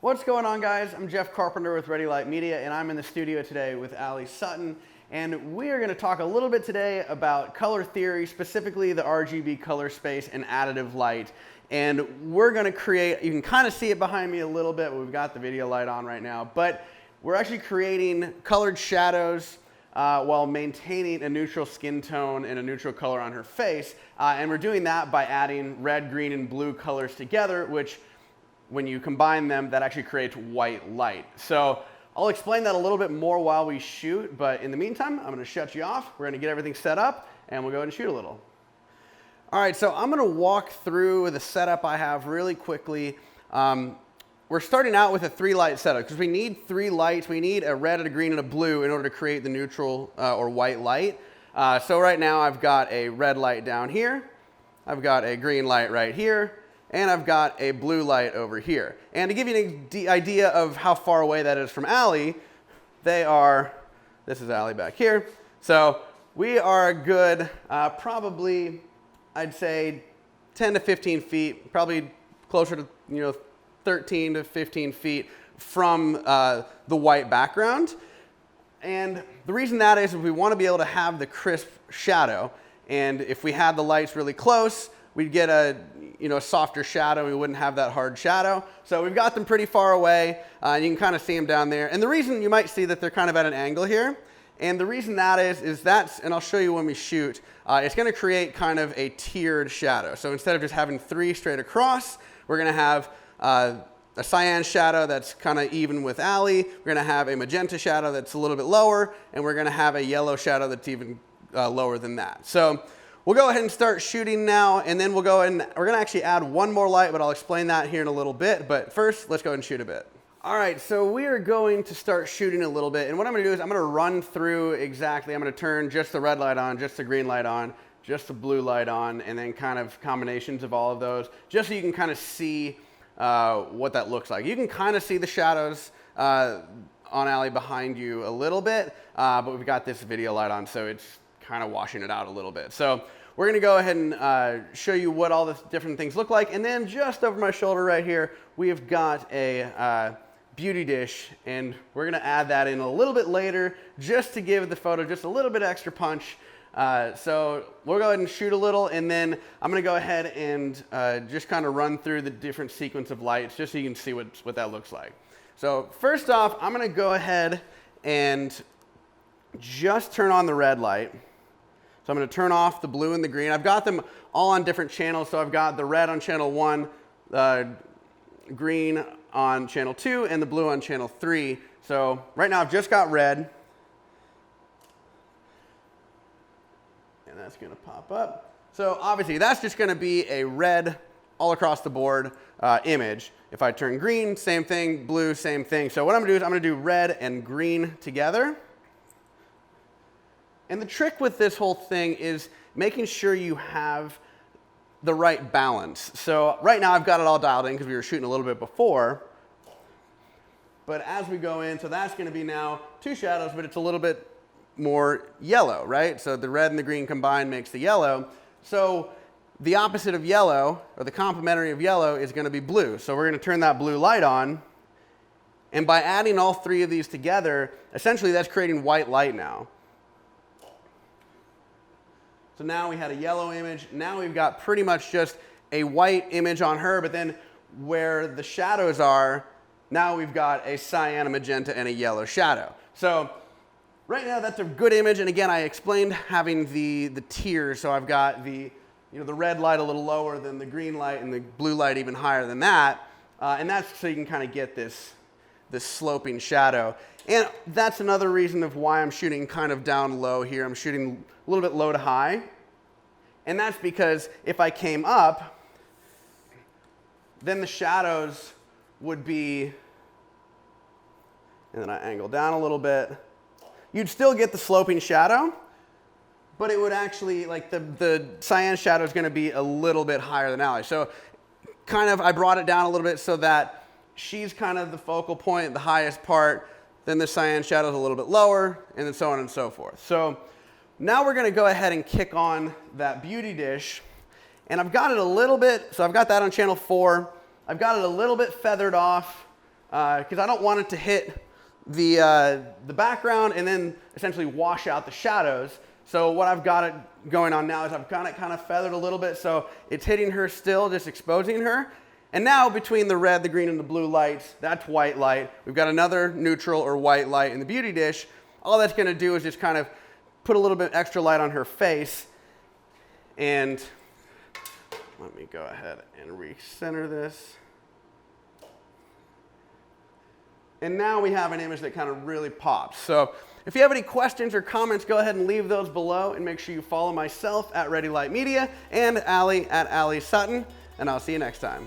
What's going on, guys? I'm Jeff Carpenter with Ready Light Media, and I'm in the studio today with Ali Sutton. And we are going to talk a little bit today about color theory, specifically the RGB color space and additive light. And we're going to create, you can kind of see it behind me a little bit, we've got the video light on right now, but we're actually creating colored shadows while maintaining a neutral skin tone and a neutral color on her face. And we're doing that by adding red, green, and blue colors together, which when you combine them, that actually creates white light. So I'll explain that a little bit more while we shoot, but in the meantime, I'm gonna shut you off. We're gonna get everything set up, and we'll go ahead and shoot a little. All right, so I'm gonna walk through the setup I have really quickly. We're starting out with a 3-light setup, because we need 3 lights. We need a red, a green, and a blue in order to create the neutral or white light. So right now, I've got a red light down here. I've got a green light right here. And I've got a blue light over here. And to give you an idea of how far away that is from Ali, this is Ali back here. So we are a good, probably, I'd say 10 to 15 feet, probably closer to 13 to 15 feet from the white background. And the reason that is we want to be able to have the crisp shadow. And if we had the lights really close, we'd get a softer shadow. We wouldn't have that hard shadow. So we've got them pretty far away, and you can kind of see them down there. And the reason you might see that they're kind of at an angle here, and the reason that is that's, and I'll show you when we shoot, it's going to create kind of a tiered shadow. So instead of just having 3 straight across, we're going to have a cyan shadow that's kind of even with Ali. We're going to have a magenta shadow that's a little bit lower, and we're going to have a yellow shadow that's even lower than that. So we'll go ahead and start shooting now, and then we're going to actually add one more light, but I'll explain that here in a little bit. But first, let's go ahead and shoot a bit. All right, so we are going to start shooting a little bit, and what I'm going to do is I'm going to run through exactly. I'm going to turn just the red light on, just the green light on, just the blue light on, and then kind of combinations of all of those, just so you can kind of see what that looks like. You can kind of see the shadows on Ali behind you a little bit, but we've got this video light on, so it's kind of washing it out a little bit. So we're going to go ahead and show you what all the different things look like. And then just over my shoulder right here, we've got a beauty dish, and we're going to add that in a little bit later just to give the photo just a little bit extra punch. So we'll go ahead and shoot a little, and then I'm going to go ahead and just kind of run through the different sequence of lights just so you can see what that looks like. So first off, I'm going to go ahead and just turn on the red light. So I'm going to turn off the blue and the green. I've got them all on different channels. So I've got the red on channel 1, green on channel 2, and the blue on channel 3. So right now I've just got red. And that's going to pop up. So obviously that's just going to be a red all across the board image. If I turn green, same thing. Blue, same thing. So what I'm going to do is I'm going to do red and green together. And the trick with this whole thing is making sure you have the right balance. So right now I've got it all dialed in because we were shooting a little bit before. But as we go in, so that's going to be now 2 shadows, but it's a little bit more yellow, right? So the red and the green combined makes the yellow. So the opposite of yellow, or the complementary of yellow, is going to be blue. So we're going to turn that blue light on. And by adding all 3 of these together, essentially that's creating white light now. So now we had a yellow image. Now we've got pretty much just a white image on her, but then where the shadows are, now we've got a cyan, a magenta, and a yellow shadow. So right now that's a good image. And again, I explained having the tiers. So I've got the red light a little lower than the green light and the blue light even higher than that. And that's so you can kind of get this sloping shadow. And that's another reason of why I'm shooting kind of down low here. I'm shooting a little bit low to high. And that's because if I came up, then the shadows would be, and then I angle down a little bit. You'd still get the sloping shadow, but it would actually, like the cyan shadow is going to be a little bit higher than Ali. So kind of, I brought it down a little bit so that she's kind of the focal point, the highest part, then the cyan shadow is a little bit lower, and then so on and so forth. So now we're going to go ahead and kick on that beauty dish. And I've got it a little bit, so I've got that on channel 4. I've got it a little bit feathered off because I don't want it to hit the background and then essentially wash out the shadows. So what I've got it going on now is I've got it kind of feathered a little bit, so it's hitting her still, just exposing her. And now between the red, the green, and the blue lights, that's white light. We've got another neutral or white light in the beauty dish. All that's gonna do is just kind of put a little bit extra light on her face. And let me go ahead and recenter this. And now we have an image that kind of really pops. So if you have any questions or comments, go ahead and leave those below, and make sure you follow myself at Ready Light Media and Allie at Allie Sutton, and I'll see you next time.